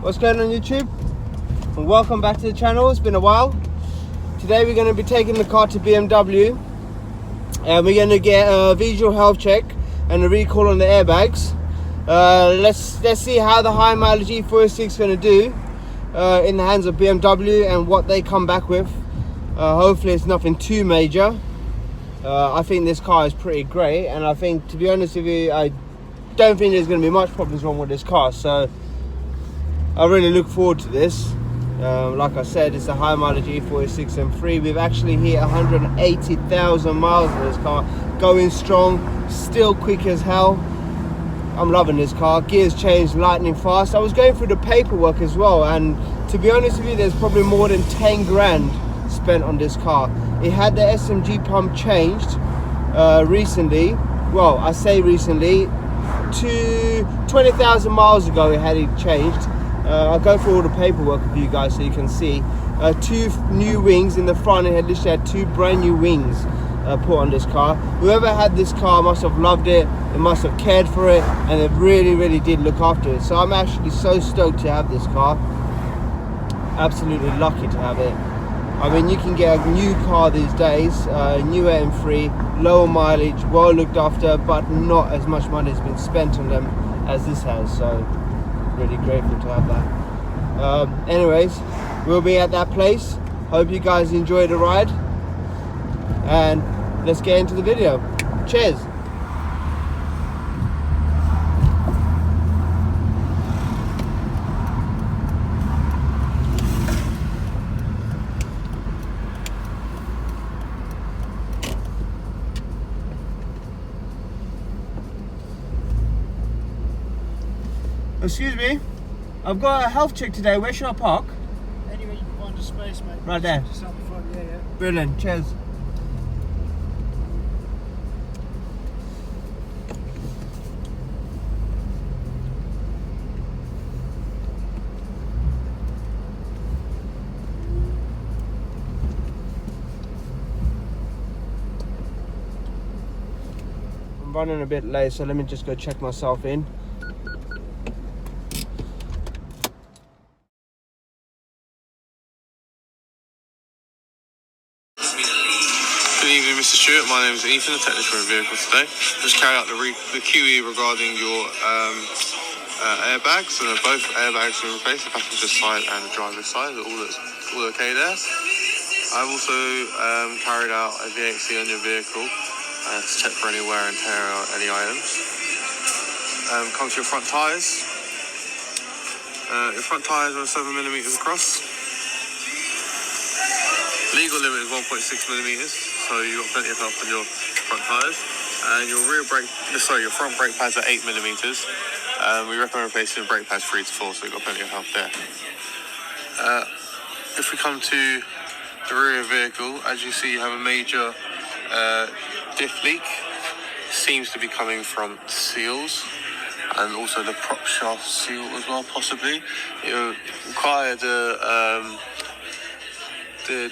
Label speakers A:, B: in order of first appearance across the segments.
A: What's going on YouTube? And welcome back to the channel. It's been a while. Today we're going to be taking the car to BMW and we're going to get a visual health check and a recall on the airbags. Let's see how the high mileage E46 is going to do in the hands of BMW and what they come back with. Hopefully it's nothing too major. I think this car is pretty great, and I think, to be honest with you, I don't think there's going to be much problems wrong with this car, so I really look forward to this. Like I said, it's a high mileage E46 M3. We've actually hit 180,000 miles on this car, going strong, still quick as hell. I'm loving this car. Gears changed lightning fast. I was going through the paperwork as well, and to be honest with you, there's probably more than 10 grand spent on this car. It had the SMG pump changed recently. Well, I say recently, to 20,000 miles ago it had it changed. I'll go through all the paperwork with you guys so you can see. 2 new wings in the front. It had literally had 2 brand new wings put on this car. Whoever had this car must have loved it, they must have cared for it, and they really did look after it. So I'm actually so stoked to have this car. Absolutely lucky to have it. I mean, you can get a new car these days, new M3, lower mileage, well looked after, but not as much money has been spent on them as this has. So really grateful to have that. Anyways, we'll be at that place. Hope you guys enjoy the ride, and let's get into the video. Cheers. Excuse me, I've got a health check today. Where should I park?
B: Anywhere you can find a space, mate.
A: Right there.
B: Just up the front, yeah.
A: Brilliant, cheers. I'm running a bit late, so let me just go check myself in.
C: Good evening, Mr. Stewart. My name is Ethan, the technician of the vehicle today. Just carry out the QE regarding your airbags, and both airbags are replaced, the passenger side and the driver's side. All okay there. I've also carried out a VXC on your vehicle to check for any wear and tear or any items. Comes to your front tyres. Your front tyres are 7mm across. Legal limit is 1.6mm, so you've got plenty of help on your front tyres. And your your front brake pads are 8mm. We recommend replacing brake pads 3 to 4, so you've got plenty of help there. If we come to the rear of the vehicle, as you see, you have a major diff leak. Seems to be coming from seals, and also the prop shaft seal as well, possibly. It required the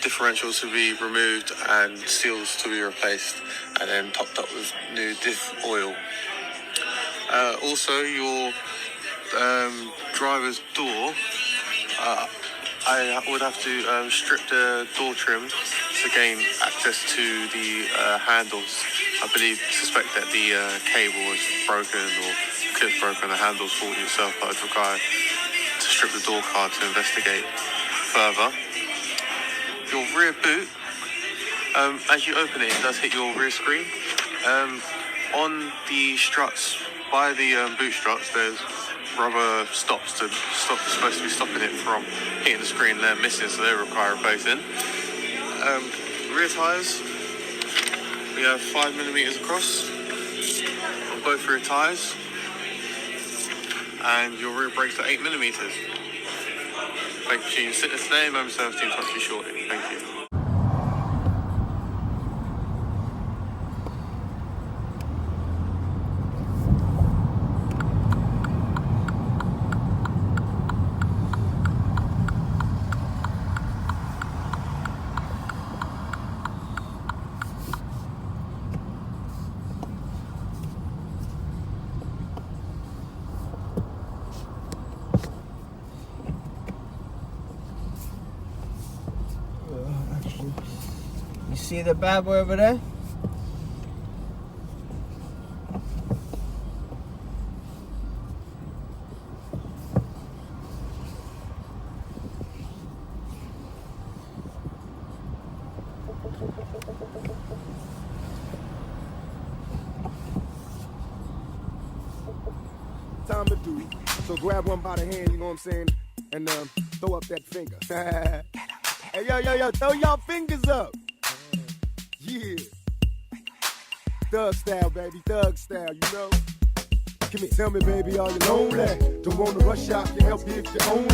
C: differentials to be removed and seals to be replaced, and then topped up with new diff oil. Also, your driver's door, I would have to strip the door trim to gain access to the handles. I suspect that the cable was broken or clip broken, the handles faulty itself, but I'd require to strip the door card to investigate further. Your rear boot, as you open it, it does hit your rear screen. On the struts, by the boot struts, there's rubber stops supposed to be stopping it from hitting the screen. They're missing, so they require replacing. Rear tyres, we have 5mm across on both rear tyres, and your rear brakes are 8mm. Thank you. Sit there today. Member service team talk to you shortly. Thank you.
A: see the bad boy over there?
D: Time to do. So grab one by the hand, you know what I'm saying, and throw up that finger. Hey, yo, throw y'all fingers up. Yeah. Thug style, baby, thug style, you know. Come here, tell me, baby, are you lonely? Don't wanna rush out, can help you if you only.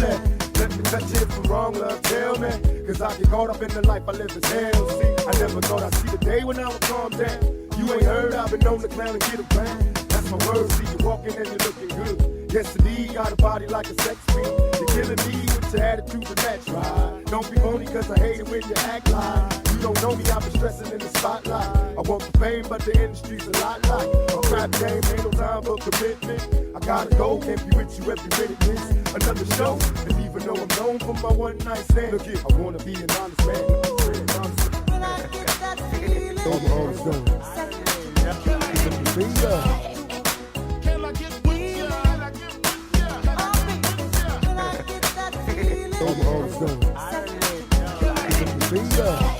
D: Let me touch it if I'm wrong, love, tell me. Cause I get caught up in the life I live as hell. See, I never thought I'd see the day when I would calm down. You ain't heard, I've been known to clown and get around. That's my word, see you walking and you're looking good. Yes, indeed, got a body like a sex fiend. You're killing me with your attitude to match, right? Don't be phony, cause I hate it when you act like you don't know me, I've been stressing in the spotlight. I want the fame, but the industry's a lot like a crap game, ain't no time for commitment. I gotta go, can't be with you every minute, miss. Another show, and even though I'm known for my one night stand, look here, I wanna be an honest man.
E: When I get that feeling,
D: All my hoes done.
E: can I get with ya? When I get that feeling,
D: All my hoes done.
E: can I get with ya?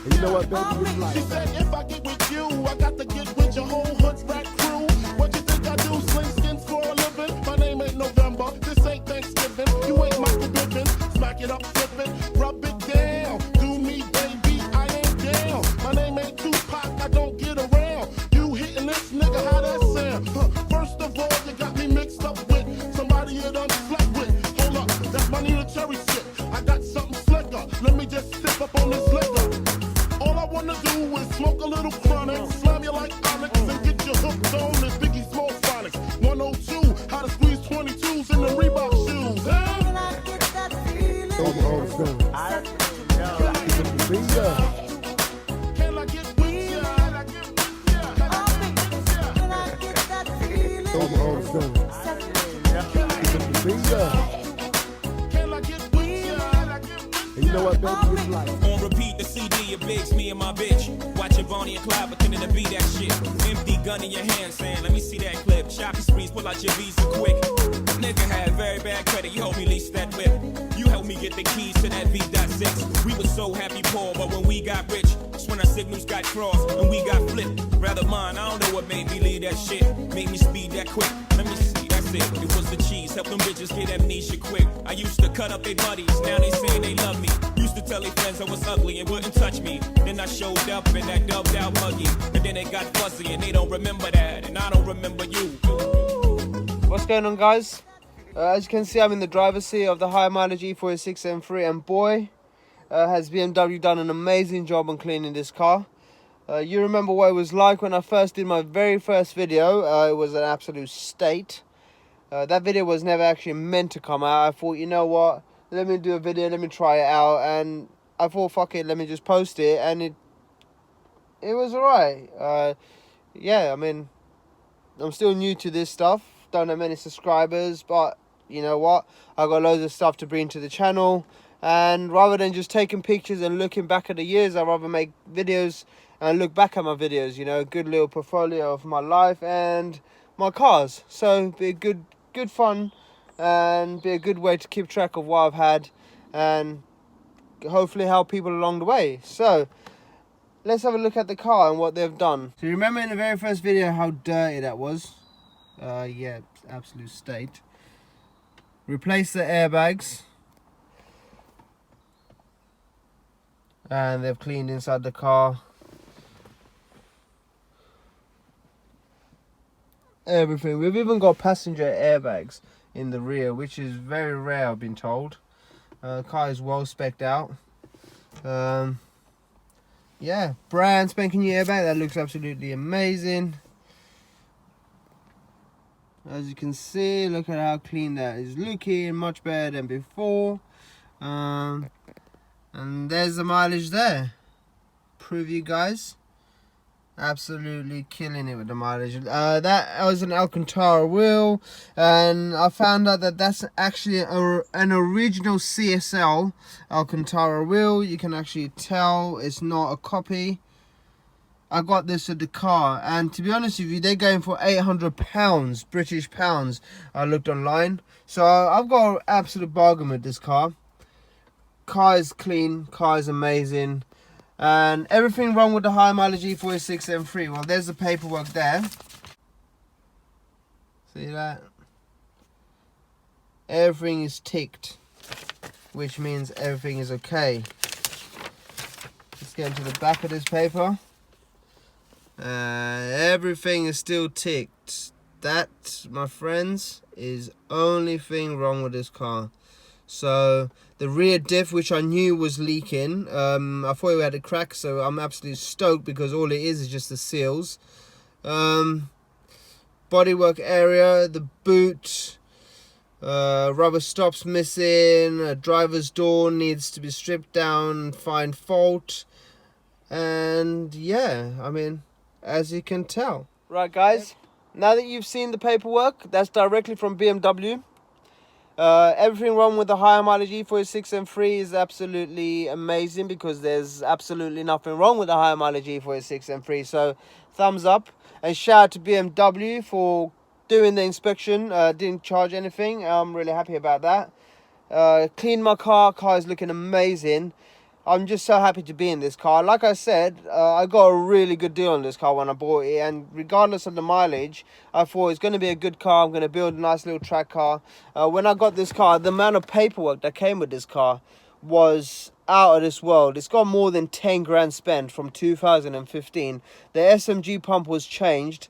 D: And you know what, baby, it's like.
E: She said if I get with you, I got to get with your whole hood rat crew. What you think I do? Sling skins for a living? My name ain't November. This ain't Thanksgiving. You ain't Michael Bivins. Smack it up, flip it, rub it down. Do me, baby, I ain't down. My name ain't Tupac. I don't get around. You hitting this nigga? How that sound? First of all, you got me mixed up with somebody you done slept with. Hold up, that's my Nina Cherry shit. I got something slicker. Let me just sip up on this liquor. All I wanna do is smoke a little chronic, slam you like Onyx, and get you hooked on this Biggie Small Phonics. 102, how to squeeze 22s in the Reebok shoes. When I get that feeling,
D: All my hoes done.
E: can I get with ya? When I get that feeling,
D: All my hoes done.
E: can I get with ya?
D: And you know what, baby, it's like.
F: On repeat, the CD, it bigs me and my bitch. Watching Bonnie and Clyde, pretending to be that shit. Empty gun in your hand, saying, let me see that clip. Shopping sprees, pull out your visa quick. Nigga had very bad credit, you helped me lease that whip. You helped me get the keys to that V.6. We were so happy poor, but when we got rich, that's when our signals got crossed and we got flipped. Rather mine, I don't know what made me leave that shit. Made me speed that quick. Let me see, that's it. It was the cheese, help them bitches get amnesia quick. I used to cut up their buddies, now they saying they love me. Used to tell their friends I was ugly and wouldn't touch me. Then I showed up in that dubbed out buggy. And then they got fussy and they don't remember that. And I don't remember you.
A: What's going on, guys? As you can see, I'm in the driver's seat of the high mileage E46 M3, and boy, has BMW done an amazing job on cleaning this car. You remember what it was like when I first did my very first video. It was an absolute state. That video was never actually meant to come out. I thought, you know what, let me do a video, let me try it out, and I thought, fuck it, let me just post it, and it was alright. Yeah, I mean, I'm still new to this stuff, don't have many subscribers, but you know what, I got loads of stuff to bring to the channel, and rather than just taking pictures and looking back at the years, I'd rather make videos and look back at my videos, you know, a good little portfolio of my life and my cars. So be a good fun and be a good way to keep track of what I've had and hopefully help people along the way. So let's have a look at the car and what they've done. So you remember in the very first video how dirty that was? Yeah, absolute state. Replace the airbags, and they've cleaned inside the car. Everything. We've even got passenger airbags in the rear, which is very rare, I've been told. The car is well spec'd out. Yeah, brand spanking new airbag. That looks absolutely amazing. As you can see, look at how clean that is looking, much better than before. And there's the mileage there. Prove you guys. Absolutely killing it with the mileage. That was an Alcantara wheel, and I found out that that's actually an original CSL Alcantara wheel. You can actually tell it's not a copy. I got this at the car, and to be honest with you, they're going for £800 British pounds. I looked online, so I've got an absolute bargain with this car. Car is clean, car is amazing. And everything wrong with the high mileage E46 M3. Well, there's the paperwork there. See that? Everything is ticked, which means everything is okay. Let's get into the back of this paper. Everything is still ticked. That, my friends, is only thing wrong with this car. So the rear diff, which I knew was leaking, I thought we had a crack, so I'm absolutely stoked because all it is just the seals. Bodywork area, the boot, rubber stops missing, a driver's door needs to be stripped down, find fault, and yeah, I mean, as you can tell. Right guys, now that you've seen the paperwork, that's directly from BMW. Everything wrong with the higher mileage E46 M3 is absolutely amazing because there's absolutely nothing wrong with the higher mileage E46 M3. So thumbs up, and shout out to BMW for doing the inspection. Didn't charge anything. I'm really happy about that. Cleaned my car is looking amazing. I'm just so happy to be in this car. Like I said, I got a really good deal on this car when I bought it, and regardless of the mileage, I thought it's going to be a good car. I'm going to build a nice little track car. When I got this car, the amount of paperwork that came with this car was out of this world. It's got more than 10 grand spent from 2015. The SMG pump was changed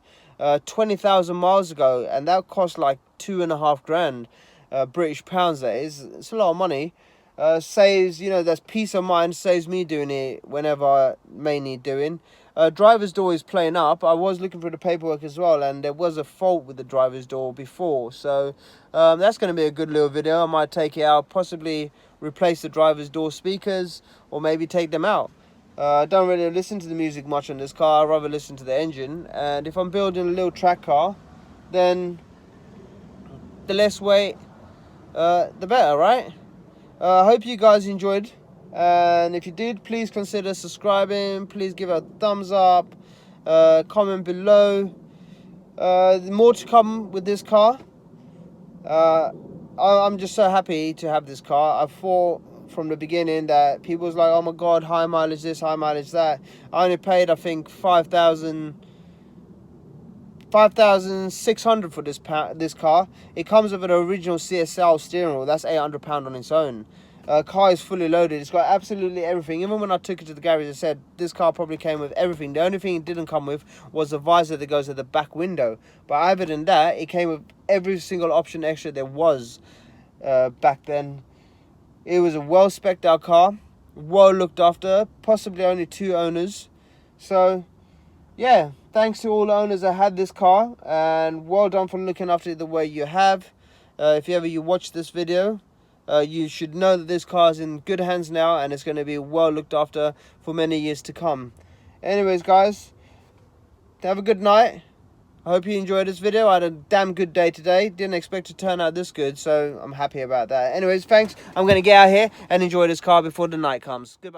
A: 20,000 miles ago, and that cost like 2.5 grand British pounds. That is, it's a lot of money. Saves, you know, that's peace of mind, saves me doing it whenever I may need doing. Driver's door is playing up. I was looking for the paperwork as well, and there was a fault with the driver's door before, so that's going to be a good little video. I might take it out, possibly replace the driver's door speakers, or maybe take them out. I don't really listen to the music much on this car. I'd rather listen to the engine, and if I'm building a little track car, then the less weight the better, right? I hope you guys enjoyed, and if you did, please consider subscribing. Please give a thumbs up, comment below. More to come with this car. I'm just so happy to have this car. I thought from the beginning that people was like, oh my god, high mileage this, high mileage that. I only paid, I think, 5,600 for this car. It comes with an original CSL steering wheel. That's £800 on its own. Car is fully loaded. It's got absolutely everything. Even when I took it to the garage, I said this car probably came with everything. The only thing it didn't come with was the visor that goes at the back window. But other than that, it came with every single option extra there was back then. It was a well specced out car, well looked after, possibly only 2 owners. So yeah, thanks to all the owners that had this car, and well done for looking after it the way you have. If ever you watch this video, you should know that this car is in good hands now, and it's going to be well looked after for many years to come. Anyways guys, have a good night. I hope you enjoyed this video. I had a damn good day today. Didn't expect it to turn out this good, so I'm happy about that. Anyways, thanks. I'm going to get out here and enjoy this car before the night comes. Goodbye.